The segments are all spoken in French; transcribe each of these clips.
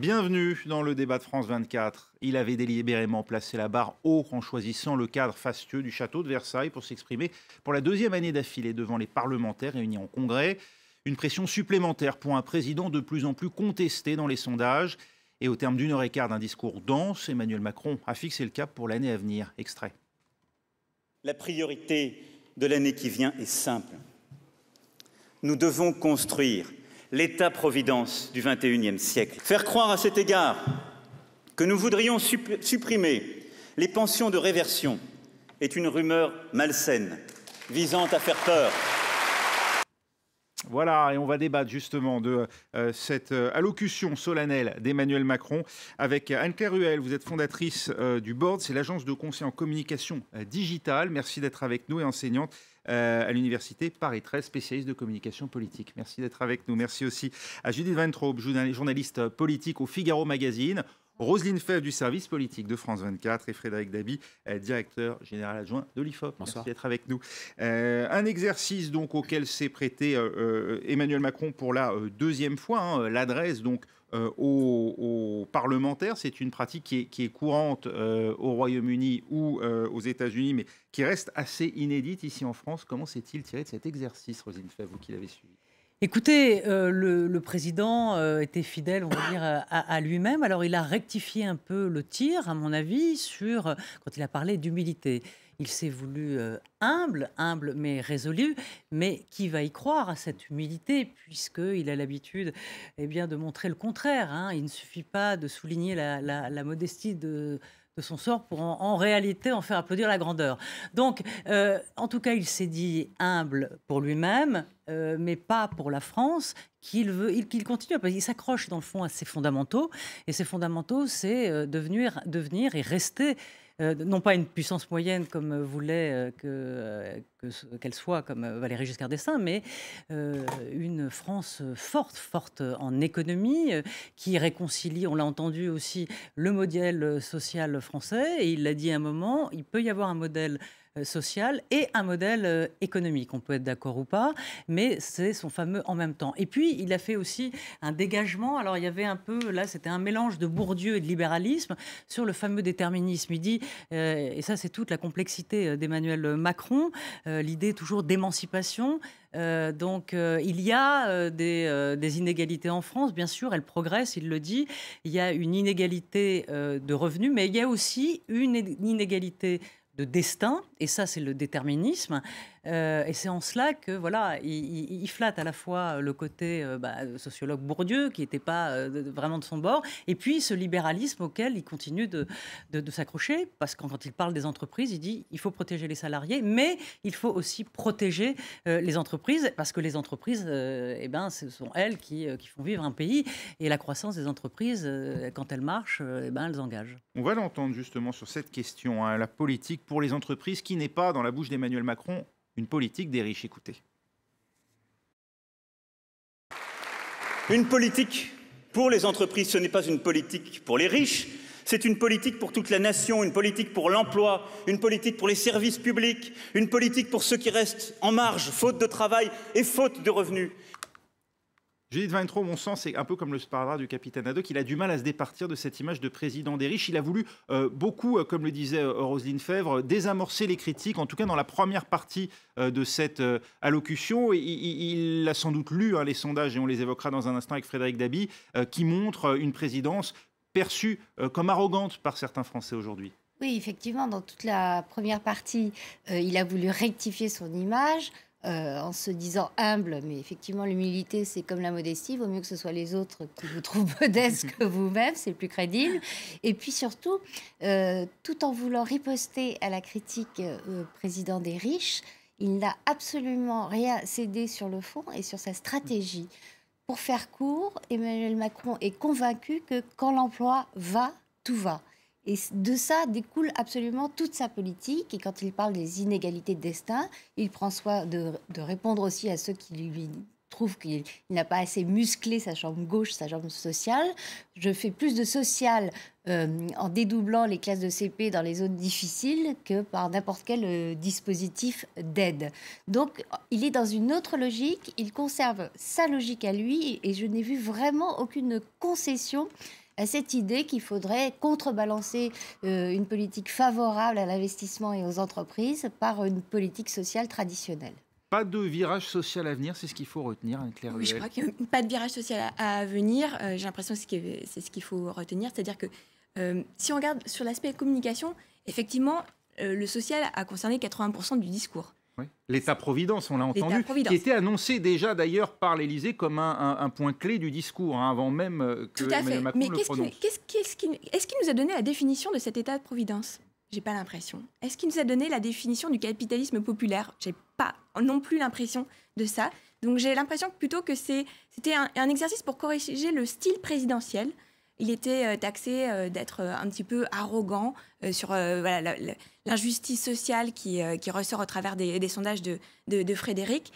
Bienvenue dans le débat de France 24. Il avait délibérément placé la barre haut en choisissant le cadre fastueux du château de Versailles pour s'exprimer pour la deuxième année d'affilée devant les parlementaires réunis en congrès. Une pression supplémentaire pour un président de plus en plus contesté dans les sondages. Et au terme d'une heure et quart d'un discours dense, Emmanuel Macron a fixé le cap pour l'année à venir. Extrait. La priorité de l'année qui vient est simple. Nous devons construire l'État-providence du XXIe siècle. Faire croire à cet égard que nous voudrions supprimer les pensions de réversion est une rumeur malsaine visant à faire peur. Voilà, et on va débattre justement de cette allocution solennelle d'Emmanuel Macron avec Anne-Claire Ruel. Vous êtes fondatrice du Board, c'est l'agence de conseil en communication digitale. Merci d'être avec nous et enseignante à l'université Paris 13, spécialiste de communication politique. Merci d'être avec nous. Merci aussi à Judith Weintraub, journaliste politique au Figaro Magazine. Roselyne Fèvre du service politique de France 24 et Frédéric Dabi, directeur général adjoint de l'IFOP. Merci d'être avec nous. Un exercice donc auquel s'est prêté Emmanuel Macron pour la deuxième fois, l'adresse donc aux parlementaires. C'est une pratique qui est courante au Royaume-Uni ou aux États-Unis, mais qui reste assez inédite ici en France. Comment s'est-il tiré de cet exercice, Roselyne Fèvre, vous qui l'avez suivi? Écoutez, le président était fidèle, on va dire, à lui-même. Alors, il a rectifié un peu le tir, à mon avis, quand il a parlé d'humilité. Il s'est voulu humble mais résolu. Mais qui va y croire à cette humilité, puisqu'il a l'habitude de montrer le contraire. Il ne suffit pas de souligner la modestie de son sort pour en réalité en faire applaudir la grandeur. Donc, en tout cas, il s'est dit humble pour lui-même, mais pas pour la France, qu'il continue, parce qu'il s'accroche dans le fond à ses fondamentaux, et ses fondamentaux, c'est devenir et rester, non pas une puissance moyenne comme voulait qu'elle soit, comme Valéry Giscard d'Estaing, mais une France forte en économie, qui réconcilie, on l'a entendu aussi, le modèle social français. Et il l'a dit à un moment, il peut y avoir un modèle social et un modèle économique. On peut être d'accord ou pas, mais c'est son fameux en même temps. Et puis, il a fait aussi un dégagement. Alors, il y avait un peu, là, c'était un mélange de Bourdieu et de libéralisme sur le fameux déterminisme. Il dit, et ça, c'est toute la complexité d'Emmanuel Macron, l'idée toujours d'émancipation. Donc, il y a des inégalités en France, bien sûr, elles progressent, il le dit. Il y a une inégalité de revenus, mais il y a aussi une inégalité de destin, et ça c'est le déterminisme, et c'est en cela que voilà, il flatte à la fois le côté sociologue Bourdieu qui n'était pas vraiment de son bord, et puis ce libéralisme auquel il continue de s'accrocher, parce que quand il parle des entreprises, il dit il faut protéger les salariés, mais il faut aussi protéger les entreprises, parce que les entreprises, ce sont elles qui font vivre un pays, et la croissance des entreprises, quand elles marchent, elles engagent. On va l'entendre justement sur cette question, la politique pour les entreprises, qui n'est pas, dans la bouche d'Emmanuel Macron, une politique des riches. Écoutez. Une politique pour les entreprises, ce n'est pas une politique pour les riches, c'est une politique pour toute la nation, une politique pour l'emploi, une politique pour les services publics, une politique pour ceux qui restent en marge, faute de travail et faute de revenus. Judith Weintraub, mon sens, c'est un peu comme le sparadrap du capitaine Haddock. Il a du mal à se départir de cette image de président des riches. Il a voulu beaucoup, comme le disait Roselyne Fèvre, désamorcer les critiques, en tout cas dans la première partie de cette allocution. Il a sans doute lu les sondages, et on les évoquera dans un instant avec Frédéric Dabi, qui montrent une présidence perçue comme arrogante par certains Français aujourd'hui. Oui, effectivement, dans toute la première partie, il a voulu rectifier son image, en se disant humble, mais effectivement l'humilité c'est comme la modestie, il vaut mieux que ce soit les autres qui vous trouvent modeste que vous-même, c'est plus crédible. Et puis surtout, tout en voulant riposter à la critique président des riches, il n'a absolument rien cédé sur le fond et sur sa stratégie. Pour faire court, Emmanuel Macron est convaincu que quand l'emploi va, tout va. Et de ça découle absolument toute sa politique. Et quand il parle des inégalités de destin, il prend soin de répondre aussi à ceux qui lui trouvent qu'il n'a pas assez musclé sa jambe gauche, sa jambe sociale. Je fais plus de social en dédoublant les classes de CP dans les zones difficiles que par n'importe quel dispositif d'aide. Donc, il est dans une autre logique. Il conserve sa logique à lui et je n'ai vu vraiment aucune concession à cette idée qu'il faudrait contrebalancer une politique favorable à l'investissement et aux entreprises par une politique sociale traditionnelle. Pas de virage social à venir, c'est ce qu'il faut retenir, Anne-Claire Oui, je Ruel. crois qu'il n'y a pas de virage social à venir. J'ai l'impression que c'est ce qu'il faut retenir. C'est-à-dire que si on regarde sur l'aspect communication, effectivement, le social a concerné 80% du discours. Oui. L'État-providence, on l'a entendu, qui était annoncé déjà d'ailleurs par l'Élysée comme un point clé du discours, avant même que Emmanuel Macron le prononce. Est-ce qu'il nous a donné la définition de cet État-providence ? J'ai pas l'impression. Est-ce qu'il nous a donné la définition du capitalisme populaire ? J'ai pas non plus l'impression de ça. Donc j'ai l'impression que plutôt que c'était un exercice pour corriger le style présidentiel. Il était taxé d'être un petit peu arrogant sur l'injustice sociale qui ressort au travers des sondages de Frédéric.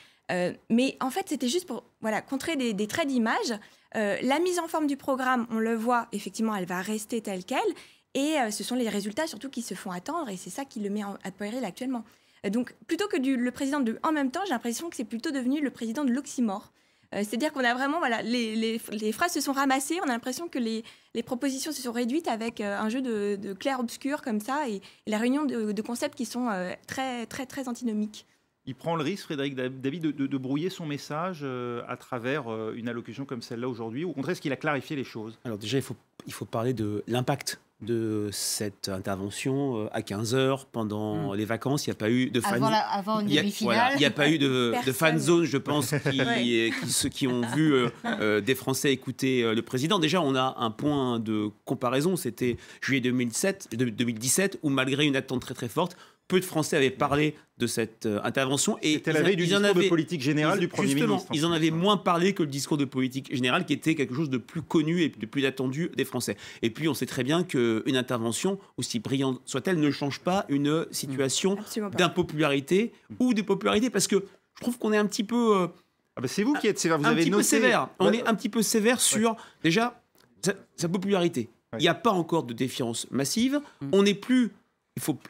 Mais en fait, c'était juste pour contrer des traits d'image. La mise en forme du programme, on le voit, effectivement, elle va rester telle qu'elle. Et ce sont les résultats surtout qui se font attendre. Et c'est ça qui le met à péril actuellement. Donc, plutôt que le président de en même temps, j'ai l'impression que c'est plutôt devenu le président de l'oxymore. C'est-à-dire qu'on a vraiment, les phrases se sont ramassées, on a l'impression que les propositions se sont réduites avec un jeu de clair-obscur comme ça, et la réunion de concepts qui sont très, très, très antinomiques. Il prend le risque, Frédéric David, de brouiller son message à travers une allocution comme celle-là aujourd'hui, ou au contraire, est-ce qu'il a clarifié les choses ? Alors déjà, il faut parler de l'impact de cette intervention à 15h pendant les vacances. Il n'y a pas eu de fan... Avant une demi-finale. Il n'y a pas eu de fan zone, je pense, ceux qui ont vu des Français écouter le président. Déjà, on a un point de comparaison. C'était juillet 2017, où malgré une attente très très forte, peu de Français avaient parlé de cette intervention. C'était la veille du discours de politique générale du Premier ministre. Ils en avaient moins parlé que le discours de politique générale, qui était quelque chose de plus connu et de plus attendu des Français. Et puis, on sait très bien qu'une intervention, aussi brillante soit-elle, ne change pas une situation d'impopularité ou de popularité, parce que je trouve qu'on est un petit peu... c'est vous qui êtes sévère, vous un avez petit noté... peu sévère. On est un petit peu sévère sur, déjà, sa popularité. Il n'y a pas encore de défiance massive. On n'est plus...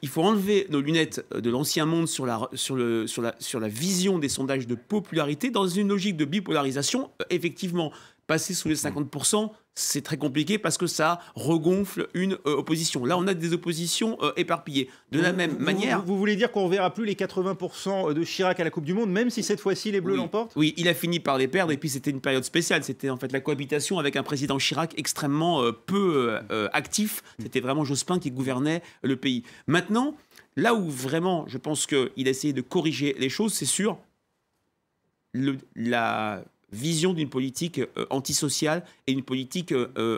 Il faut enlever nos lunettes de l'ancien monde sur la vision des sondages de popularité dans une logique de bipolarisation. Effectivement, passer sous les 50%, c'est très compliqué parce que ça regonfle une opposition. Là, on a des oppositions éparpillées. De la même manière... Vous voulez dire qu'on ne reverra plus les 80% de Chirac à la Coupe du Monde, même si cette fois-ci les Bleus l'emportent ? Oui, il a fini par les perdre et puis c'était une période spéciale. C'était en fait la cohabitation avec un président Chirac extrêmement peu actif. C'était vraiment Jospin qui gouvernait le pays. Maintenant, là où vraiment je pense qu'il a essayé de corriger les choses, c'est sur la vision d'une politique antisociale et une politique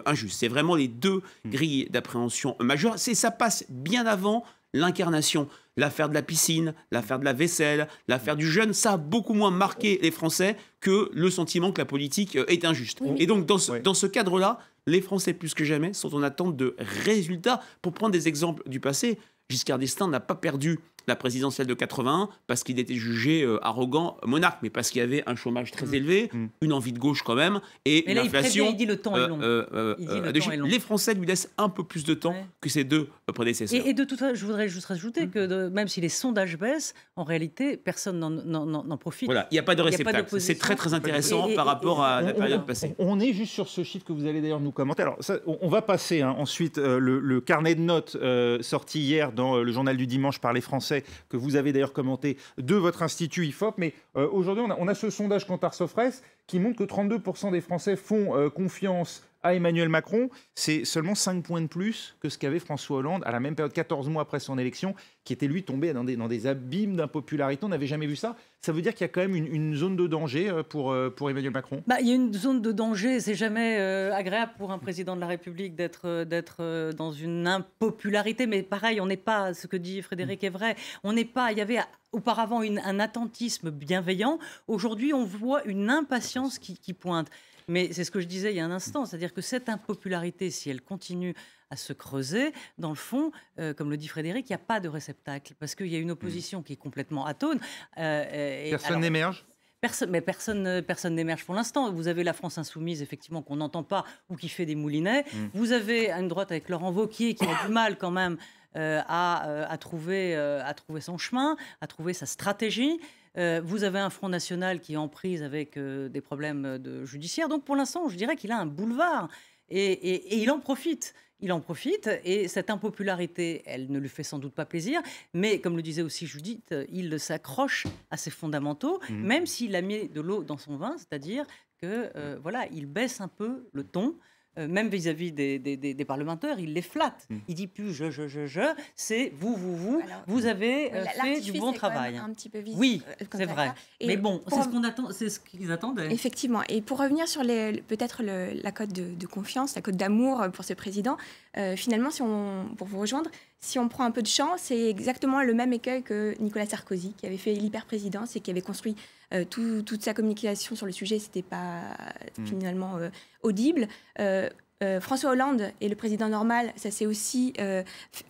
injuste. C'est vraiment les deux grilles d'appréhension majeures. Ça passe bien avant l'incarnation. L'affaire de la piscine, l'affaire de la vaisselle, l'affaire du jeûne, ça a beaucoup moins marqué les Français que le sentiment que la politique est injuste. Et donc, dans ce cadre-là, les Français, plus que jamais, sont en attente de résultats. Pour prendre des exemples du passé, Giscard d'Estaing n'a pas perdu la présidentielle de 81 parce qu'il était jugé arrogant monarque, mais parce qu'il y avait un chomage très élevé, une envie de gauche quand même, et mais une là, inflation. Il dit le temps est long. Les Français lui laissent un peu plus de temps que ses deux prédécesseurs. Et de toute façon, je voudrais juste rajouter que même si les sondages baissent, en réalité, personne n'en profite. Voilà, il n'y a pas de réceptacle. C'est très très intéressant par rapport à la période passée. On est juste sur ce chiffre que vous allez d'ailleurs nous commenter. Alors, ça, on va passer ensuite le carnet de notes sorti hier dans le journal du dimanche par les Français, que vous avez d'ailleurs commenté, de votre institut IFOP. Mais aujourd'hui, on a ce sondage Kantar-Sofres qui montre que 32% des Français font confiance à Emmanuel Macron. C'est seulement 5 points de plus que ce qu'avait François Hollande à la même période, 14 mois après son élection, qui était lui tombé dans des abîmes d'impopularité. On n'avait jamais vu ça. Ça veut dire qu'il y a quand même une zone de danger pour Emmanuel Macron. Il y a une zone de danger. C'est jamais agréable pour un président de la République d'être dans une impopularité. Mais pareil, on n'est pas, ce que dit Frédéric est vrai, on n'est pas, il y avait auparavant un attentisme bienveillant. Aujourd'hui, on voit une impatience qui pointe. Mais c'est ce que je disais il y a un instant, c'est-à-dire que cette impopularité, si elle continue à se creuser, dans le fond, comme le dit Frédéric, il n'y a pas de réceptacle, parce qu'il y a une opposition qui est complètement atone. Personne n'émerge ? Personne n'émerge pour l'instant. Vous avez la France insoumise, effectivement, qu'on n'entend pas ou qui fait des moulinets. Vous avez une droite avec Laurent Wauquiez qui a du mal quand même à trouver son chemin, à trouver sa stratégie. Vous avez un Front National qui est en prise avec des problèmes judiciaires. Donc pour l'instant, je dirais qu'il a un boulevard. Et il en profite. Il en profite et cette impopularité, elle ne lui fait sans doute pas plaisir, mais comme le disait aussi Judith, il s'accroche à ses fondamentaux, même s'il a mis de l'eau dans son vin, c'est-à-dire que voilà, il baisse un peu le ton. Même vis-à-vis des parlementaires, il les flatte. Il dit plus c'est vous. Alors, vous avez fait du bon travail. Un petit peu visible, oui, c'est vrai. Mais bon, c'est ce qu'on attend, c'est ce qu'ils attendaient. Effectivement. Et pour revenir sur peut-être la cote de confiance, la cote d'amour pour ce président, finalement, pour vous rejoindre, si on prend un peu de champ, c'est exactement le même écueil que Nicolas Sarkozy, qui avait fait l'hyper-présidence et qui avait construit toute sa communication sur le sujet. C'était pas finalement audible. François Hollande et le président normal, ça s'est aussi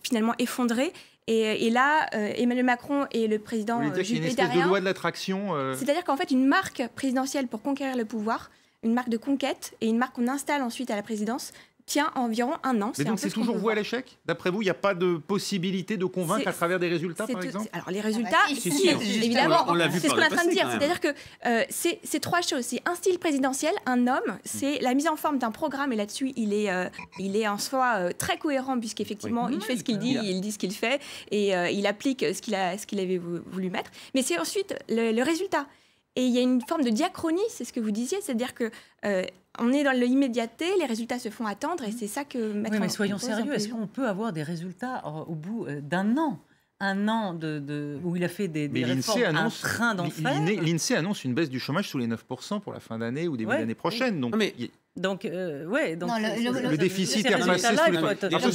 finalement effondré. Et là, Emmanuel Macron et le président Juppé Darien... Il y a une espèce de loi de l'attraction. C'est-à-dire qu'en fait, une marque présidentielle pour conquérir le pouvoir, une marque de conquête et une marque qu'on installe ensuite à la présidence, tient environ un an. Mais donc c'est toujours voué à l'échec? D'après vous, il n'y a pas de possibilité de convaincre à travers des résultats, par exemple? Alors les résultats, évidemment, c'est ce qu'on est en train de dire. C'est-à-dire que c'est trois choses. C'est un style présidentiel, un homme, c'est la mise en forme d'un programme, et là-dessus, il est en soi très cohérent, puisqu'effectivement, il fait ce qu'il dit, il dit ce qu'il fait, et il applique ce qu'il avait voulu mettre. Mais c'est ensuite le résultat. Et il y a une forme de diachronie, c'est ce que vous disiez, c'est-à-dire que on est dans l'immédiateté, les résultats se font attendre, et c'est ça que... Oui, mais soyons sérieux, est-ce qu'on peut avoir des résultats au bout d'un an? Un an où il a fait des réformes, un train d'enfer. L'INSEE annonce une baisse du chômage sous les 9% pour la fin d'année ou début d'année prochaine. Donc, le déficit est repassé sous les... Ce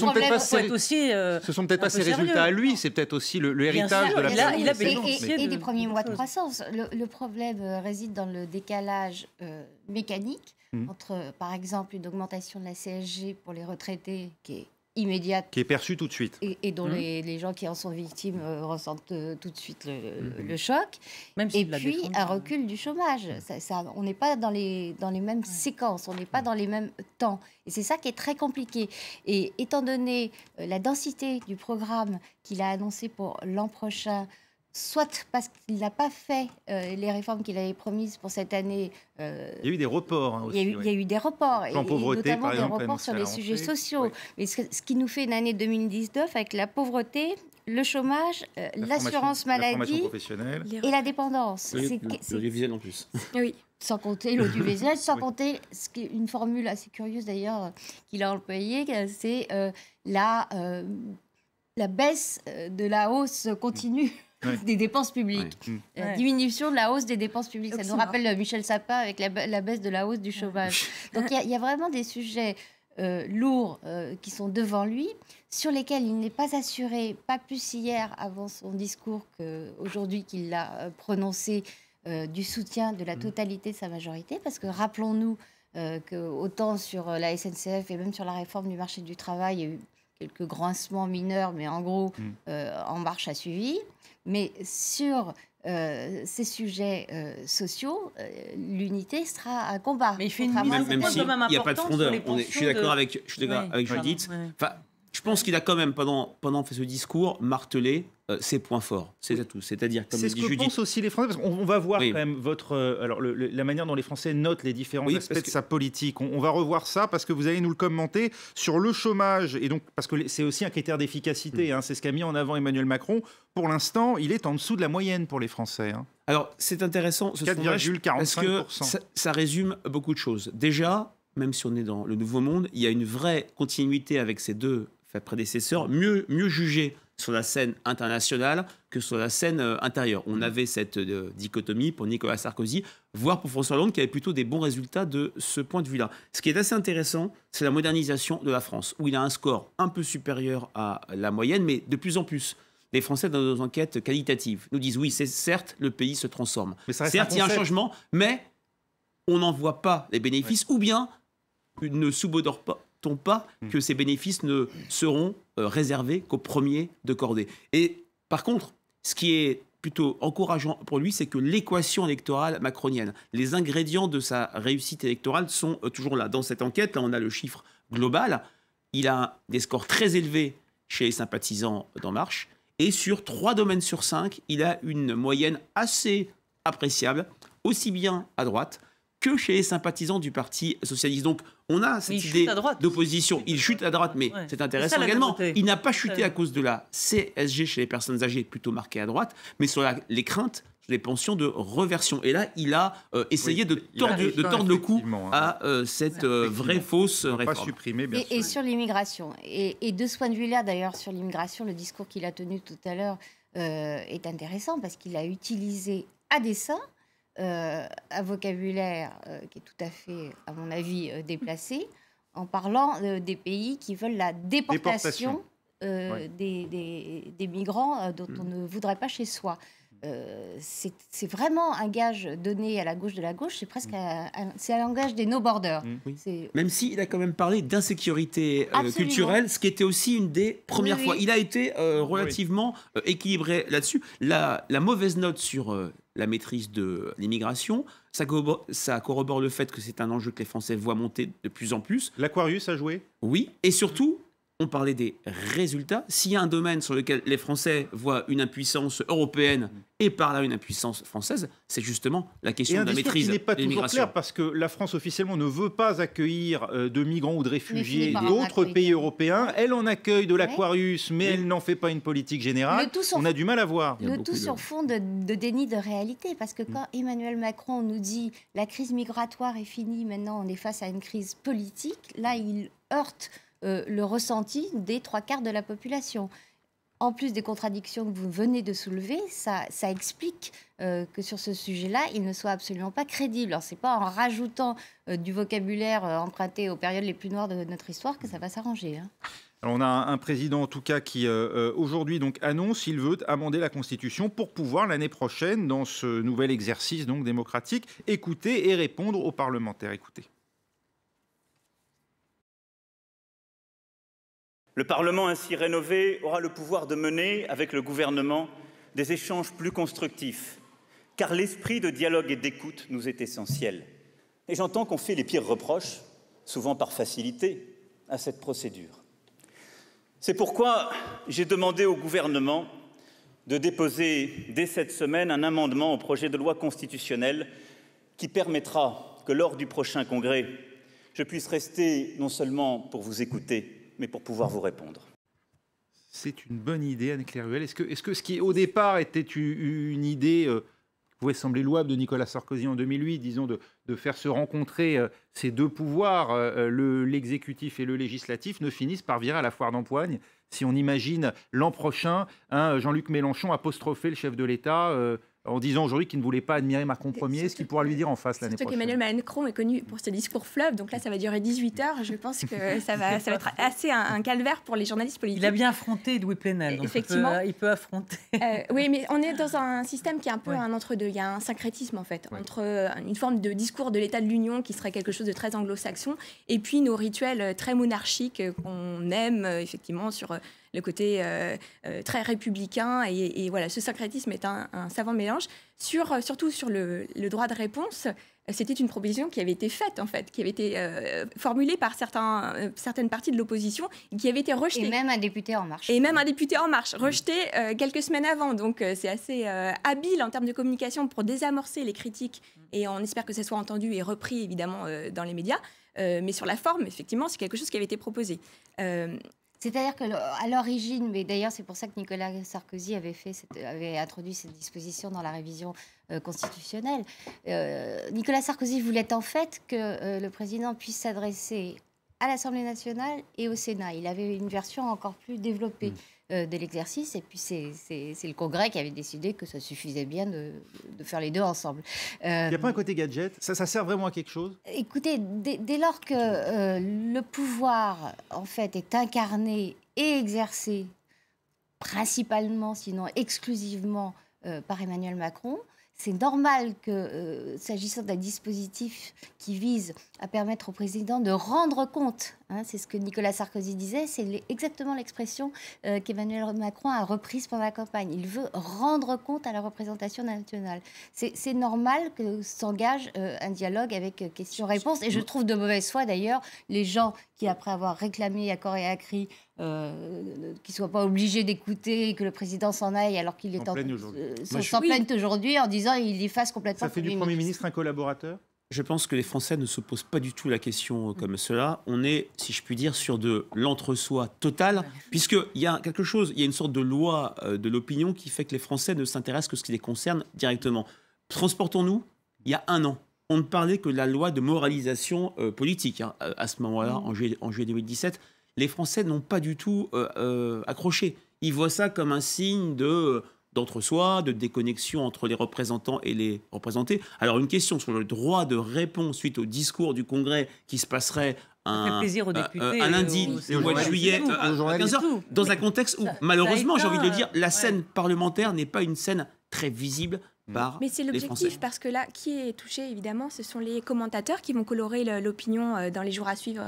sont peut-être pas ses résultats à lui, c'est peut-être aussi le héritage de la présidence. Et des premiers mois de croissance. Le problème réside dans le décalage mécanique entre, par exemple, une augmentation de la CSG pour les retraités qui est immédiate. Qui est perçue tout de suite. Et dont les gens qui en sont victimes ressentent tout de suite le choc. Et puis, un recul du chômage. On n'est pas dans les mêmes séquences, on n'est pas dans les mêmes temps. Et c'est ça qui est très compliqué. Et étant donné la densité du programme qu'il a annoncé pour l'an prochain, soit parce qu'il n'a pas fait les réformes qu'il avait promises pour cette année. Il y a eu des reports aussi. Il y a eu des reports, et pauvreté, notamment par exemple, des reports sur les sujets sociaux. Mais ce qui nous fait une année 2019 avec la pauvreté, le chômage, l'assurance maladie et la dépendance. L'audiovisuel en plus. Oui. Sans compter l'audiovisuel, sans compter une formule assez curieuse d'ailleurs qu'il a employée, c'est la baisse de la hausse continue des dépenses publiques. Diminution de la hausse des dépenses publiques. Ça nous rappelle Michel Sapin avec la baisse de la hausse du chômage. Donc il y a vraiment des sujets lourds qui sont devant lui, sur lesquels il n'est pas assuré, pas plus hier avant son discours qu'aujourd'hui qu'il l'a prononcé, du soutien de la totalité de sa majorité. Parce que rappelons-nous qu'autant sur la SNCF et même sur la réforme du marché du travail, il y a eu quelques grincements mineurs, mais en gros, En Marche a suivi. Mais sur ces sujets sociaux, l'unité sera un combat. Mais il fait une mise en même s'il n'y a pas de frondeur. Je suis d'accord avec Judith. Enfin, je pense qu'il a quand même, pendant ce discours, martelé ses points forts. C'est tout. C'est-à-dire, comme c'est ce que Judith, pensent aussi les Français. Parce qu'on va voir quand même la manière dont les Français notent les différents aspects de sa politique. On va revoir ça parce que vous allez nous le commenter sur le chômage. Et donc, parce que c'est aussi un critère d'efficacité. C'est ce qu'a mis en avant Emmanuel Macron. Pour l'instant, il est en dessous de la moyenne pour les Français. Alors, c'est intéressant, ce sondage, parce que ça résume beaucoup de choses. Déjà, même si on est dans le Nouveau Monde, il y a une vraie continuité avec ces deux prédécesseurs, mieux jugés sur la scène internationale que sur la scène intérieure. On avait cette dichotomie pour Nicolas Sarkozy, voire pour François Hollande, qui avait plutôt des bons résultats de ce point de vue-là. Ce qui est assez intéressant, c'est la modernisation de la France, où il a un score un peu supérieur à la moyenne, mais de plus en plus. Les Français, dans nos enquêtes qualitatives, nous disent oui, c'est certes, le pays se transforme. Certes, il y a un changement, mais on n'en voit pas les bénéfices, ou bien ne sous-bodore pas que ces bénéfices ne seront réservés qu'aux premiers de cordée. Et par contre, ce qui est plutôt encourageant pour lui, c'est que l'équation électorale macronienne, les ingrédients de sa réussite électorale sont toujours là. Dans cette enquête, là, on a le chiffre global. Il a des scores très élevés chez les sympathisants d'En Marche. Et sur 3 domaines sur 5, il a une moyenne assez appréciable, aussi bien à droite que chez les sympathisants du Parti socialiste. Donc, on a cette idée d'opposition. Il chute à droite, mais c'est intéressant également. Il n'a pas chuté à cause de la CSG chez les personnes âgées, plutôt marquée à droite, mais sur les craintes les pensions de reversion. Et là, il a essayé de tordre le cou à cette vraie fausse réforme. Pas supprimé, bien sûr. Et sur l'immigration. Et de ce point de vue-là, d'ailleurs, sur l'immigration, le discours qu'il a tenu tout à l'heure est intéressant parce qu'il a utilisé à dessein un vocabulaire qui est tout à fait, à mon avis, déplacé, en parlant des pays qui veulent la déportation. Des migrants dont on ne voudrait pas chez soi. C'est vraiment un gage donné à la gauche de la gauche, c'est presque un langage des no-borders. Oui. Même s'il a quand même parlé d'insécurité culturelle, ce qui était aussi une des premières fois. Il a été relativement équilibré là-dessus. La mauvaise note sur la maîtrise de l'immigration, ça corrobore le fait que c'est un enjeu que les Français voient monter de plus en plus. L'Aquarius a joué ? Oui, et surtout... On parlait des résultats. S'il y a un domaine sur lequel les Français voient une impuissance européenne et par là une impuissance française, c'est justement la question de la maîtrise de l'immigration. Et un discours qui n'est pas toujours clair parce que la France officiellement ne veut pas accueillir de migrants ou de réfugiés d'autres pays européens. Elle en accueille de l'Aquarius, mais elle n'en fait pas une politique générale. On a du mal à voir. Le tout sur fond de déni de réalité, parce que quand Emmanuel Macron nous dit la crise migratoire est finie, maintenant on est face à une crise politique, là il heurte le ressenti des 3/4 de la population. En plus des contradictions que vous venez de soulever, ça explique que sur ce sujet-là, il ne soit absolument pas crédible. Alors, ce n'est pas en rajoutant du vocabulaire emprunté aux périodes les plus noires de notre histoire que ça va s'arranger. Alors, on a un président, en tout cas, qui aujourd'hui donc annonce qu'il veut amender la Constitution pour pouvoir, l'année prochaine, dans ce nouvel exercice donc, démocratique, écouter et répondre aux parlementaires. Écoutez. Le Parlement ainsi rénové aura le pouvoir de mener, avec le gouvernement, des échanges plus constructifs, car l'esprit de dialogue et d'écoute nous est essentiel. Et j'entends qu'on fait les pires reproches, souvent par facilité, à cette procédure. C'est pourquoi j'ai demandé au gouvernement de déposer dès cette semaine un amendement au projet de loi constitutionnelle qui permettra que lors du prochain congrès, je puisse rester non seulement pour vous écouter, mais pour pouvoir vous répondre. C'est une bonne idée, Anne-Claire Ruel. Est-ce que ce qui, au départ, était une idée qui pouvait sembler louable de Nicolas Sarkozy en 2008, disons, de faire se rencontrer ces deux pouvoirs, l'exécutif et le législatif, ne finissent par virer à la foire d'empoigne? Si on imagine l'an prochain, Jean-Luc Mélenchon apostropher le chef de l'État en disant aujourd'hui qu'il ne voulait pas admirer Macron Ier, ce qu'il pourra lui dire en face l'année prochaine. Surtout qu'Emmanuel Macron est connu pour ses discours fleuves, donc là ça va durer 18 heures. Je pense que ça va être assez un calvaire pour les journalistes politiques. Il a bien affronté Louis Plenel, donc effectivement. Il peut affronter. Oui, mais on est dans un système qui est un peu un entre-deux. Il y a un syncrétisme en fait, entre une forme de discours de l'État de l'Union qui serait quelque chose de très anglo-saxon, et puis nos rituels très monarchiques qu'on aime effectivement sur le côté très républicain. Et voilà, ce syncrétisme est un savant mélange. Surtout sur le droit de réponse, c'était une proposition qui avait été faite, en fait, qui avait été formulée par certaines parties de l'opposition, et qui avait été rejetée. Et même un député En Marche. Rejeté quelques semaines avant. Donc c'est assez habile en termes de communication pour désamorcer les critiques, et on espère que ça soit entendu et repris, évidemment, dans les médias. Mais sur la forme, effectivement, c'est quelque chose qui avait été proposé. C'est-à-dire qu'à l'origine, mais d'ailleurs c'est pour ça que Nicolas Sarkozy avait introduit cette disposition dans la révision constitutionnelle, Nicolas Sarkozy voulait en fait que le président puisse s'adresser à l'Assemblée nationale et au Sénat. Il avait une version encore plus développée de l'exercice, et puis c'est le Congrès qui avait décidé que ça suffisait bien de faire les deux ensemble. Il n'y a pas un côté gadget? Ça sert vraiment à quelque chose? Écoutez, dès lors que le pouvoir, en fait, est incarné et exercé principalement, sinon exclusivement, par Emmanuel Macron, c'est normal que, s'agissant d'un dispositif qui vise à permettre au président de rendre compte, c'est ce que Nicolas Sarkozy disait, c'est exactement l'expression qu'Emmanuel Macron a reprise pendant la campagne. Il veut rendre compte à la représentation nationale. C'est normal que s'engage un dialogue avec questions-réponses. Et je trouve de mauvaise foi, d'ailleurs, les gens qui, après avoir réclamé à corps et à cri qu'ils ne soient pas obligés d'écouter et que le président s'en aille alors qu'il est s'en plaignent aujourd'hui en disant qu'il efface complètement. Ça fait du Premier ministre un collaborateur? Je pense que les Français ne se posent pas du tout la question comme cela. On est, si je puis dire, sur de l'entre-soi total, puisqu'il y a quelque chose, il y a une sorte de loi de l'opinion qui fait que les Français ne s'intéressent que ce qui les concerne directement. Transportons-nous, il y a 1 an, on ne parlait que de la loi de moralisation politique. Hein. À ce moment-là, en juillet 2017, les Français n'ont pas du tout accroché. Ils voient ça comme un signe d'entre-soi, de déconnexion entre les représentants et les représentés. Alors, une question sur le droit de réponse suite au discours du Congrès qui se passerait un lundi au mois de juillet à 15h, dans un contexte où, malheureusement, j'ai envie de le dire, la scène parlementaire n'est pas une scène très visible par Mais c'est les l'objectif, Français. parce que là, qui est touché, évidemment, ce sont les commentateurs qui vont colorer l'opinion dans les jours à suivre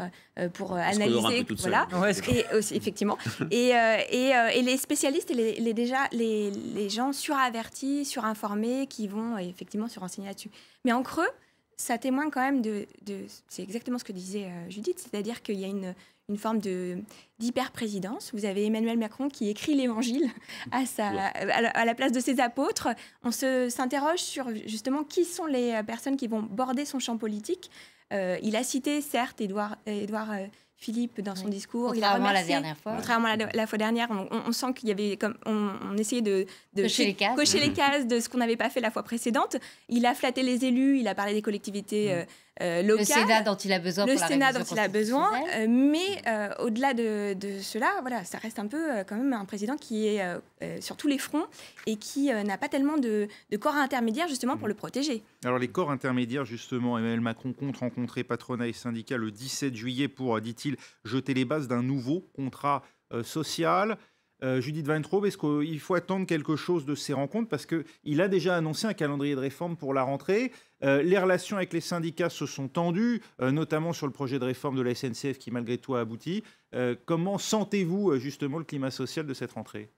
pour analyser. Voilà. Et aussi, effectivement. et les spécialistes et les gens suravertis, surinformés, qui vont effectivement se renseigner là-dessus. Mais en creux, ça témoigne quand même c'est exactement ce que disait Judith, c'est-à-dire qu'il y a une forme d'hyper-présidence. Vous avez Emmanuel Macron qui écrit l'évangile à la place de ses apôtres. On s'interroge sur justement qui sont les personnes qui vont border son champ politique. Il a cité, certes, Édouard Philippe dans son discours. Contrairement à la dernière fois. Contrairement à la fois dernière, on sent qu'il y avait on essayait de cocher les cases de ce qu'on n'avait pas fait la fois précédente. Il a flatté les élus, il a parlé des collectivités locales. Le Sénat dont il a besoin pour la révision constitutionnelle. Mais au-delà de cela, voilà, ça reste un peu quand même un président qui est sur tous les fronts et qui n'a pas tellement de corps intermédiaire justement pour le protéger. Alors les corps intermédiaires, justement, Emmanuel Macron compte rencontrer patronat et syndicats le 17 juillet pour, dit-il, jeter les bases d'un nouveau contrat social. Judith Weintraub, est-ce qu'il faut attendre quelque chose de ces rencontres? Parce qu'il a déjà annoncé un calendrier de réforme pour la rentrée. Les relations avec les syndicats se sont tendues, notamment sur le projet de réforme de la SNCF qui, malgré tout, a abouti. Comment sentez-vous, justement, le climat social de cette rentrée?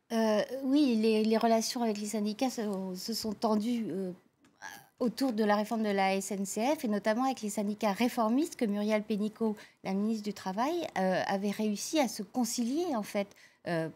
Oui, les relations avec les syndicats se sont tendues autour de la réforme de la SNCF, et notamment avec les syndicats réformistes que Muriel Pénicaud, la ministre du Travail, avait réussi à se concilier, en fait,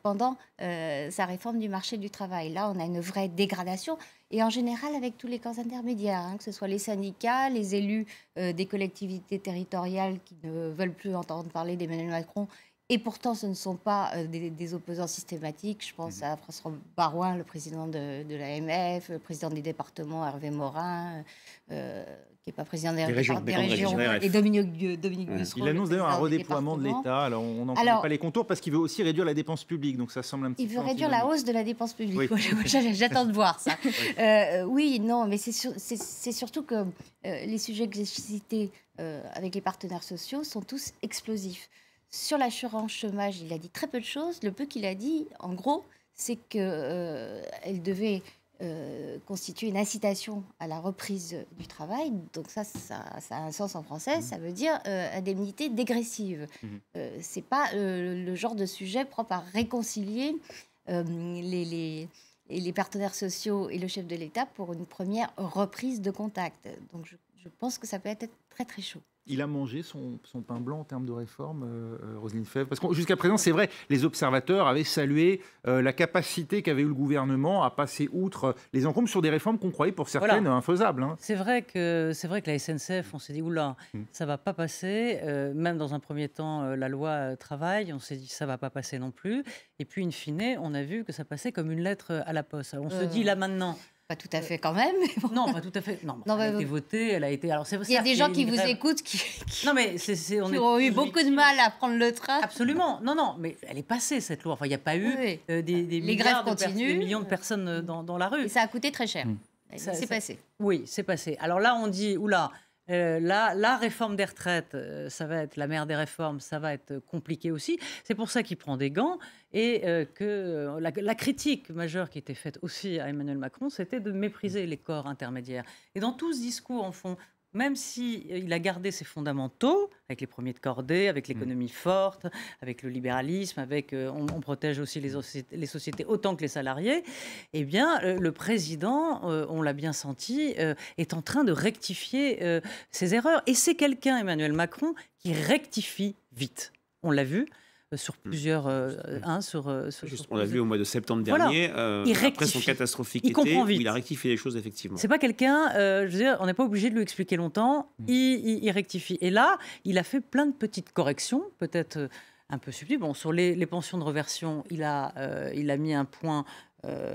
pendant sa réforme du marché du travail. Là, on a une vraie dégradation, et en général avec tous les corps intermédiaires, que ce soit les syndicats, les élus des collectivités territoriales qui ne veulent plus entendre parler d'Emmanuel Macron. Et pourtant, ce ne sont pas des opposants systématiques. Je pense à François Baroin, le président de l'AMF, le président des départements, Hervé Morin, qui n'est pas président des régions, et Dominique Bussereau. Il annonce d'ailleurs un redéploiement de l'État. Alors, on n'en connaît pas les contours parce qu'il veut aussi réduire la dépense publique. Donc, ça semble un petit peu... Il veut réduire la hausse de la dépense publique. Oui. J'attends de voir ça. Oui, non, mais c'est surtout que les sujets que j'ai cités avec les partenaires sociaux sont tous explosifs. Sur l'assurance chômage, il a dit très peu de choses. Le peu qu'il a dit, en gros, c'est qu'elle devait constituer une incitation à la reprise du travail. Donc ça a un sens en français. Ça veut dire indemnité dégressive. C'est pas le genre de sujet propre à réconcilier les partenaires sociaux et le chef de l'État pour une première reprise de contact. Donc je pense que ça peut être très très chaud. Il a mangé son pain blanc en termes de réforme, Roselyne Febvre. Parce que jusqu'à présent, c'est vrai, les observateurs avaient salué la capacité qu'avait eu le gouvernement à passer outre les encombres sur des réformes qu'on croyait pour certaines infaisables. Hein. C'est vrai que la SNCF, on s'est dit, oula, ça va pas passer. Même dans un premier temps, la loi travail, on s'est dit, ça va pas passer non plus. Et puis, in fine, on a vu que ça passait comme une lettre à la poste. Alors, on se dit, là, maintenant... Pas tout à fait quand même. Mais bon. Non, pas tout à fait. Non, elle a été votée, elle a été... Alors, il y a des gens qui vous écoutent qui ont eu beaucoup de mal à prendre le train. Absolument. Non, mais elle est passée, cette loi. Enfin, il n'y a pas eu des grèves continuent, des millions de personnes dans la rue. Et ça a coûté très cher. C'est passé. Oui, c'est passé. Alors là, on dit, oula, la réforme des retraites, ça va être la mère des réformes, ça va être compliqué aussi. C'est pour ça qu'il prend des gants et que la critique majeure qui était faite aussi à Emmanuel Macron, c'était de mépriser les corps intermédiaires. Et dans tout ce discours, en fond, même s'il a gardé ses fondamentaux, avec les premiers de cordée, avec l'économie forte, avec le libéralisme, avec on protège aussi les sociétés autant que les salariés, eh bien, le président, on l'a bien senti, est en train de rectifier ses erreurs. Et c'est quelqu'un, Emmanuel Macron, qui rectifie vite. On l'a vu. sur plusieurs... On l'a vu au mois de septembre Voilà. dernier, Il après son rectifie. catastrophique Il été, comprend où vite. il a rectifié les choses, effectivement. C'est pas quelqu'un, je veux dire, on n'est pas obligé de lui expliquer longtemps, il rectifie. Et là, il a fait plein de petites corrections, peut-être un peu subtiles. Bon, sur les pensions de reversion, il a mis un point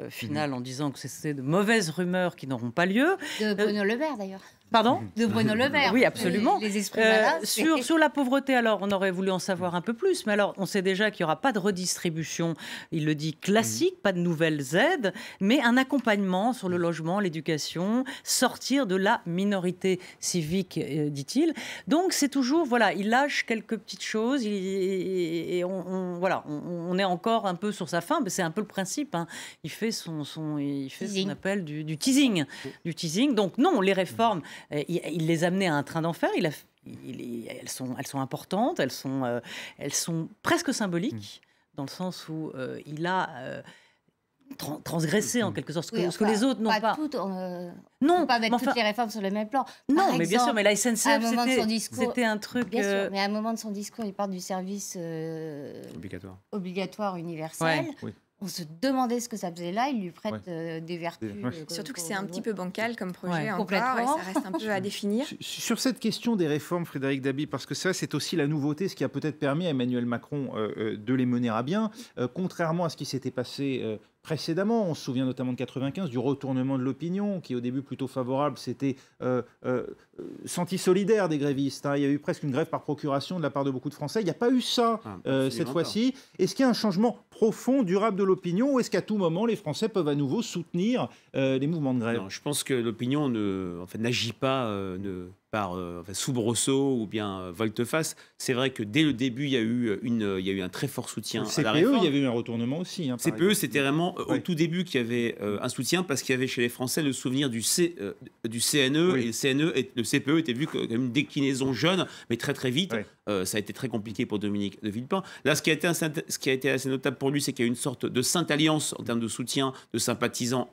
final en disant que c'était de mauvaises rumeurs qui n'auront pas lieu. De Bruno Le Maire, d'ailleurs. Pardon ? De Bruno Le Maire. Oui, absolument. Les esprits malins. Sur la pauvreté, alors, on aurait voulu en savoir un peu plus, mais alors, on sait déjà qu'il n'y aura pas de redistribution, il le dit classique, pas de nouvelles aides, mais un accompagnement sur le logement, l'éducation, sortir de la minorité civique, dit-il. Donc, c'est toujours, voilà, il lâche quelques petites choses, et on est encore un peu sur sa fin, mais c'est un peu le principe, hein. Il fait ce qu'on appelle du teasing. Donc, non, les réformes, il les amenait à un train d'enfer. Elles sont importantes, elles sont presque symboliques, dans le sens où il a transgressé en quelque sorte ce que les autres n'ont pas. Non, pas mettre toutes les réformes sur le même plan. Non, mais bien sûr, mais la SNCF, c'était un truc... Bien sûr, mais à un moment de son discours, il parle du service obligatoire universel. Ouais. Oui. On se demandait ce que ça faisait là, il lui prête des vertus. Surtout que c'est un petit peu bancal comme projet encore, complètement. et ça reste un peu à définir. Sur cette question des réformes, Frédéric Dabi, parce que ça, c'est aussi la nouveauté, ce qui a peut-être permis à Emmanuel Macron de les mener à bien, contrairement à ce qui s'était passé précédemment. On se souvient notamment de 95, du retournement de l'opinion, qui au début plutôt favorable, c'était senti solidaire des grévistes, hein. Il y a eu presque une grève par procuration de la part de beaucoup de Français. Il n'y a pas eu ça cette fois-ci. Est-ce qu'il y a un changement profond, durable de l'opinion, ou est-ce qu'à tout moment, les Français peuvent à nouveau soutenir les mouvements de grève ? Non, je pense que l'opinion n'agit pas par soubresaut ou bien volte-face. C'est vrai que dès le début, il y a eu un très fort soutien à la réforme. CPE, il y avait eu un retournement aussi. Hein, CPE, c'était vraiment au tout début qu'il y avait un soutien, parce qu'il y avait chez les Français le souvenir du CNE, et le CPE était vu comme une déclinaison jeune, mais très très vite. Ça a été très compliqué pour Dominique de Villepin. Là, ce qui a été assez notable pour lui, c'est qu'il y a une sorte de sainte alliance en termes de soutien de sympathisants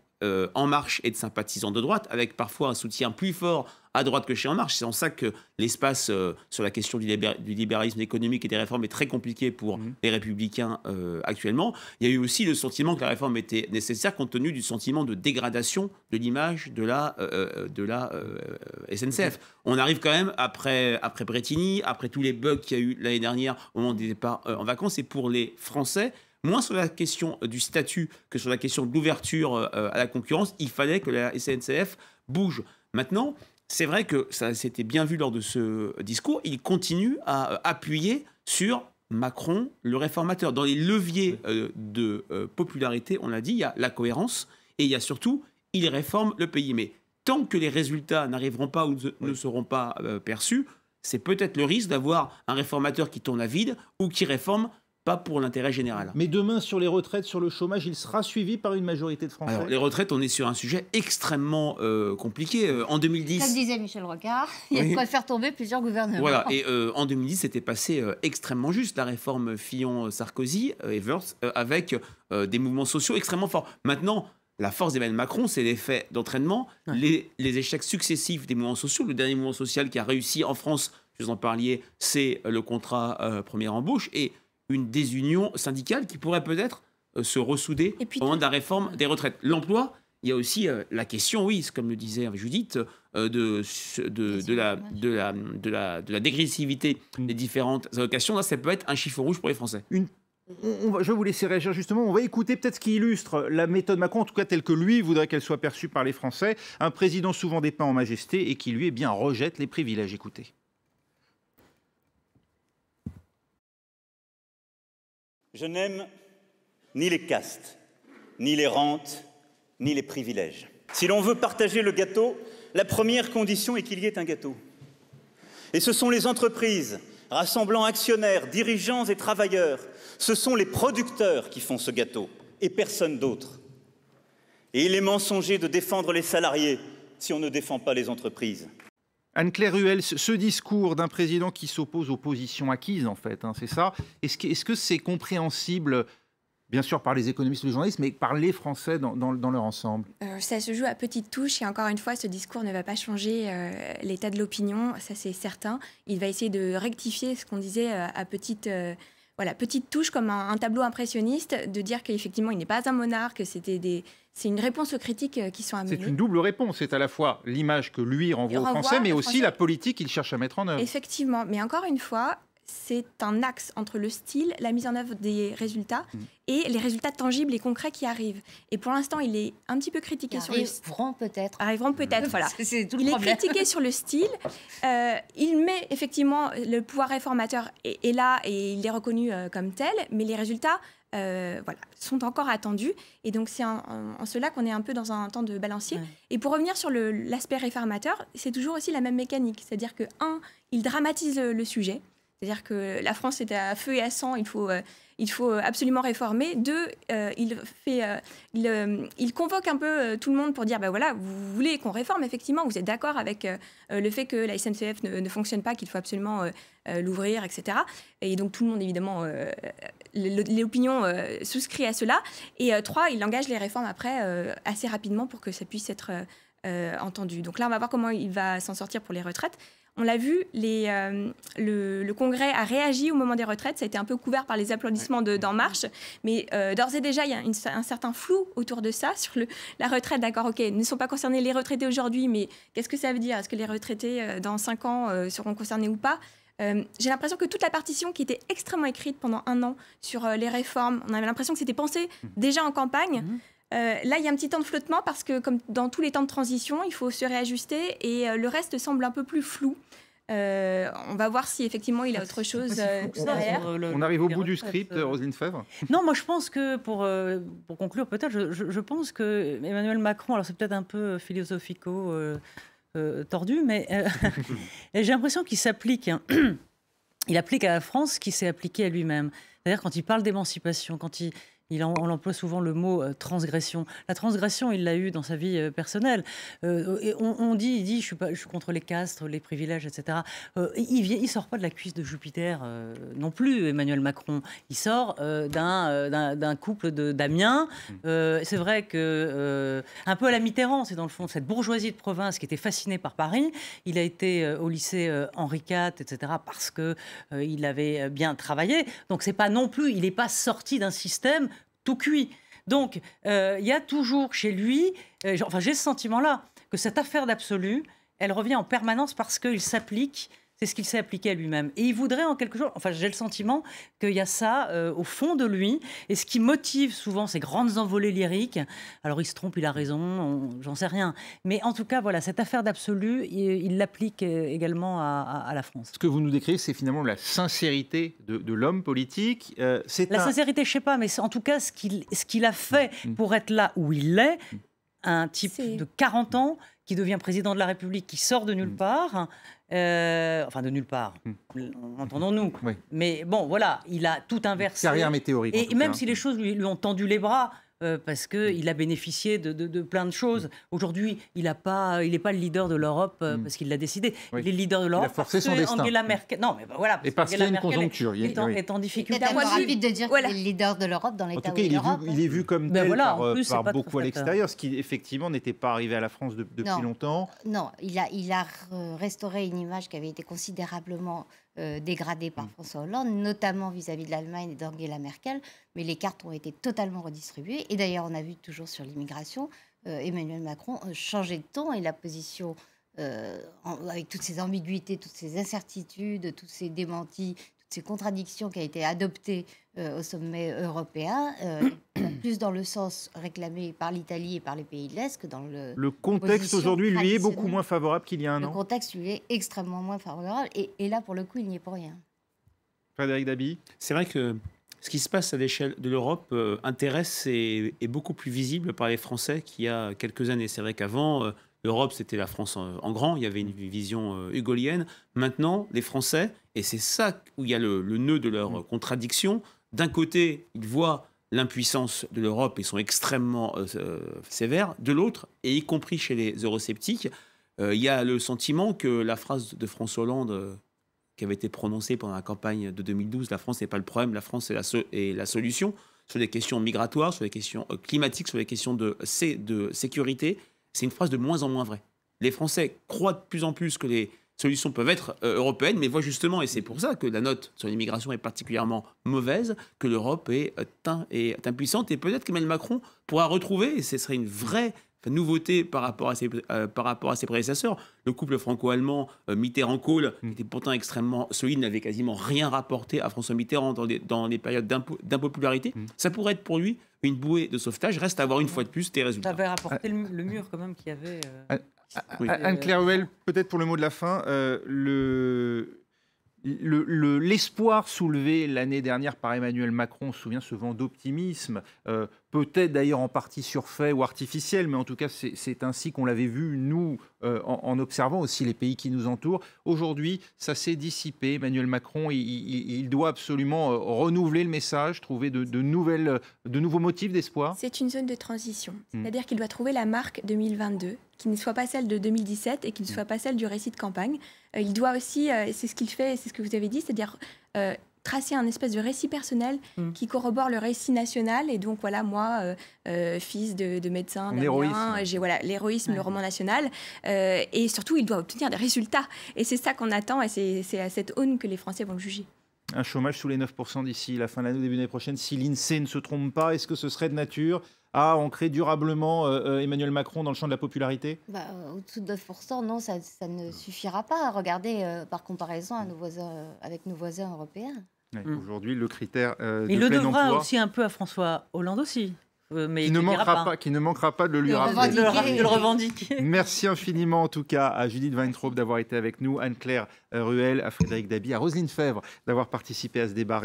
En Marche et de sympathisants de droite, avec parfois un soutien plus fort à droite que chez En Marche. C'est en ça que l'espace sur la question du libéralisme économique et des réformes est très compliqué pour les Républicains actuellement. Il y a eu aussi le sentiment que la réforme était nécessaire compte tenu du sentiment de dégradation de l'image de la SNCF. On arrive quand même après Brétigny, après tous les bugs qu'il y a eu l'année dernière au moment des départs en vacances, et pour les Français, moins sur la question du statut que sur la question de l'ouverture à la concurrence, il fallait que la SNCF bouge. Maintenant, c'est vrai que ça s'était bien vu lors de ce discours, il continue à appuyer sur Macron, le réformateur. Dans les leviers de popularité, on l'a dit, il y a la cohérence et il y a surtout, il réforme le pays. Mais tant que les résultats n'arriveront pas ou ne seront pas perçus, c'est peut-être le risque d'avoir un réformateur qui tourne à vide ou qui réforme pas pour l'intérêt général. Mais demain, sur les retraites, sur le chômage, il sera suivi par une majorité de Français. Alors, les retraites, on est sur un sujet extrêmement compliqué. En 2010... Comme disait Michel Rocard, il y a de quoi faire tomber plusieurs gouvernements. Voilà, et en 2010, c'était passé extrêmement juste, la réforme Fillon-Sarkozy, Evers, avec des mouvements sociaux extrêmement forts. Maintenant, la force d'Emmanuel Macron, c'est l'effet d'entraînement, les échecs successifs des mouvements sociaux. Le dernier mouvement social qui a réussi en France, vous en parliez, c'est le contrat première embauche, et une désunion syndicale qui pourrait peut-être se ressouder au moment de la réforme des retraites. L'emploi, il y a aussi la question, oui, comme le disait Judith, de la dégressivité des différentes allocations. Là, ça peut être un chiffre rouge pour les Français. Je vais vous laisser réagir justement. On va écouter peut-être ce qui illustre la méthode Macron, en tout cas telle que lui voudrait qu'elle soit perçue par les Français. Un président souvent dépeint en majesté et qui, lui, rejette les privilèges. Écoutez. Je n'aime ni les castes, ni les rentes, ni les privilèges. Si l'on veut partager le gâteau, la première condition est qu'il y ait un gâteau. Et ce sont les entreprises, rassemblant actionnaires, dirigeants et travailleurs, ce sont les producteurs qui font ce gâteau, et personne d'autre. Et il est mensonger de défendre les salariés si on ne défend pas les entreprises. Anne-Claire Ruel, ce discours d'un président qui s'oppose aux positions acquises, en fait, hein, c'est ça. Est-ce que c'est compréhensible, bien sûr par les économistes et les journalistes, mais par les Français dans leur ensemble? Ça se joue à petites touches et encore une fois, ce discours ne va pas changer l'état de l'opinion, ça c'est certain. Il va essayer de rectifier ce qu'on disait à petite voilà, petite touche comme un tableau impressionniste, de dire qu'effectivement, il n'est pas un monarque, c'est une réponse aux critiques qui sont amenées. C'est une double réponse. C'est à la fois l'image que lui renvoie aux Français, mais aussi la politique qu'il cherche à mettre en œuvre. Effectivement, mais encore une fois, c'est un axe entre le style, la mise en œuvre des résultats et les résultats tangibles et concrets qui arrivent. Et pour l'instant, il est un petit peu critiqué sur le style. Arriveront peut-être, voilà. C'est tout le Il est problème. critiqué sur le style. Il met effectivement le pouvoir réformateur est là et il est reconnu comme tel, mais les résultats voilà, sont encore attendus. Et donc, c'est en cela qu'on est un peu dans un temps de balancier. Ouais. Et pour revenir sur l'aspect réformateur, c'est toujours aussi la même mécanique. C'est-à-dire que, il dramatise le sujet. C'est-à-dire que la France est à feu et à sang, il faut absolument réformer. 2, il convoque un peu tout le monde pour dire, ben voilà, vous voulez qu'on réforme, effectivement, vous êtes d'accord avec le fait que la SNCF ne fonctionne pas, qu'il faut absolument l'ouvrir, etc. Et donc tout le monde, évidemment, l'opinion souscrit à cela. Et 3, il engage les réformes après assez rapidement pour que ça puisse être entendu. Donc là, on va voir comment il va s'en sortir pour les retraites. On l'a vu, le Congrès a réagi au moment des retraites. Ça a été un peu couvert par les applaudissements d'En Marche. Mais d'ores et déjà, il y a un certain flou autour de ça, sur la retraite. D'accord, ok, ne sont pas concernés les retraités aujourd'hui, mais qu'est-ce que ça veut dire? Est-ce que les retraités, dans 5 ans, seront concernés ou pas? J'ai l'impression que toute la partition qui était extrêmement écrite pendant 1 an sur les réformes, on avait l'impression que c'était pensé déjà en campagne. Là, il y a un petit temps de flottement parce que, comme dans tous les temps de transition, il faut se réajuster et le reste semble un peu plus flou. On va voir si effectivement il a autre chose derrière. On arrive au bout du script, Roselyne Febvre. Non, moi je pense que, pour conclure peut-être, je pense que Emmanuel Macron, alors c'est peut-être un peu philosophico tordu, mais j'ai l'impression qu'il s'applique. Il applique à la France ce qui s'est appliqué à lui-même. C'est-à-dire quand il parle d'émancipation, on emploie souvent le mot transgression. La transgression, il l'a eu dans sa vie personnelle. Il dit je suis contre les castes, les privilèges, etc. Il sort pas de la cuisse de Jupiter non plus, Emmanuel Macron. Il sort d'un couple d'Amiens. C'est vrai que un peu à la Mitterrand, c'est dans le fond cette bourgeoisie de province qui était fascinée par Paris. Il a été au lycée Henri IV, etc. parce que il avait bien travaillé. Donc c'est pas non plus, il n'est pas sorti d'un système tout cuit. Donc, il y a toujours chez lui, j'ai ce sentiment-là, que cette affaire d'absolu, elle revient en permanence parce qu'il s'applique, c'est ce qu'il s'est appliqué à lui-même. Et il voudrait en quelque chose, j'ai le sentiment qu'il y a ça au fond de lui, et ce qui motive souvent ces grandes envolées lyriques, alors il se trompe, il a raison, j'en sais rien. Mais en tout cas, voilà, cette affaire d'absolu, il l'applique également à la France. Ce que vous nous décrivez, c'est finalement la sincérité de l'homme politique. Sincérité, je ne sais pas, mais c'est en tout cas ce qu'il a fait pour être là où il est, un type de 40 ans qui devient président de la République, qui sort de nulle part, de nulle part, entendons-nous. Oui. Mais bon, voilà, il a tout inversé. Carrière météorique. Et même si les choses lui ont tendu les bras, parce qu'il a bénéficié de plein de choses. Aujourd'hui, il n'est pas le leader de l'Europe parce qu'il l'a décidé. Oui. Il est le leader de l'Europe parce que Angela Merkel... Non, mais voilà. Et parce qu'il y a une conjoncture. Est en difficulté. C'est tellement rapide de dire qu'il est le leader de l'Europe dans l'état où il est l'Europe. Il est vu comme tel par beaucoup à l'extérieur, ce qui effectivement n'était pas arrivé à la France depuis longtemps. Non, il a restauré une image qui avait été considérablement dégradée par François Hollande, notamment vis-à-vis de l'Allemagne et d'Angela Merkel, mais les cartes ont été totalement redistribuées. Et d'ailleurs, on a vu toujours sur l'immigration, Emmanuel Macron changer de ton et la position, avec toutes ces ambiguïtés, toutes ces incertitudes, tous ces démentis, toutes ces contradictions qui a été adoptée au sommet européen, plus dans le sens réclamé par l'Italie et par les pays de l'Est que dans le contexte aujourd'hui, lui, est beaucoup moins favorable qu'il y a un an. Le contexte, lui, est extrêmement moins favorable. Et là, pour le coup, il n'y est pour rien. Frédéric Dabi. C'est vrai que ce qui se passe à l'échelle de l'Europe intéresse et est beaucoup plus visible par les Français qu'il y a quelques années. C'est vrai qu'avant, l'Europe, c'était la France en grand. Il y avait une vision hugolienne. Maintenant, les Français, et c'est ça où il y a le nœud de leur contradiction, d'un côté, ils voient l'impuissance de l'Europe et sont extrêmement sévères. De l'autre, et y compris chez les eurosceptiques, il y a le sentiment que la phrase de François Hollande qui avait été prononcée pendant la campagne de 2012, la France n'est pas le problème, la France est la solution, sur les questions migratoires, sur les questions climatiques, sur les questions de sécurité, c'est une phrase de moins en moins vraie. Les Français croient de plus en plus que les solutions peuvent être européennes, mais voient justement, et c'est pour ça que la note sur l'immigration est particulièrement mauvaise, que l'Europe est impuissante, et peut-être qu'Emmanuel Macron pourra retrouver, et ce serait une vraie nouveauté par rapport à ses prédécesseurs. Le couple franco-allemand Mitterrand-Kohl, qui était pourtant extrêmement solide, n'avait quasiment rien rapporté à François Mitterrand dans les périodes d'impopularité. Ça pourrait être pour lui une bouée de sauvetage. Reste à voir une fois de plus tes résultats. Ça avait rapporté le mur quand même qu'il y avait. Oui. Anne-Claire Ruel, peut-être pour le mot de la fin, l'espoir soulevé l'année dernière par Emmanuel Macron, on se souvient, ce vent d'optimisme, peut-être d'ailleurs en partie surfait ou artificiel, mais en tout cas c'est ainsi qu'on l'avait vu, nous, en observant aussi les pays qui nous entourent. Aujourd'hui, ça s'est dissipé. Emmanuel Macron, il doit absolument renouveler le message, trouver de nouveaux motifs d'espoir. C'est une zone de transition, c'est-à-dire qu'il doit trouver la marque 2022, qui ne soit pas celle de 2017 et qui ne soit pas celle du récit de campagne. Il doit aussi, c'est ce qu'il fait, c'est ce que vous avez dit, c'est-à-dire tracer un espèce de récit personnel qui corrobore le récit national. Et donc, voilà, moi, fils de médecin, j'ai l'héroïsme, le roman national. Et surtout, il doit obtenir des résultats. Et c'est ça qu'on attend, et c'est à cette aune que les Français vont le juger. Un chômage sous les 9% d'ici la fin de l'année, début de l'année prochaine, si l'INSEE ne se trompe pas, est-ce que ce serait de nature à ancrer durablement Emmanuel Macron dans le champ de la popularité? Au-dessous de 9%, non, ça ne suffira pas. Regardez par comparaison avec nos voisins européens. Aujourd'hui, le critère de il le plein devra emploi, aussi un peu à François Hollande aussi. Mais qui ne manquera pas de le lui rappeler. De le revendiquer. Merci infiniment en tout cas à Judith Weintraub d'avoir été avec nous, Anne-Claire Ruel, à Frédéric Dabi, à Roselyne Febvre d'avoir participé à ce débat.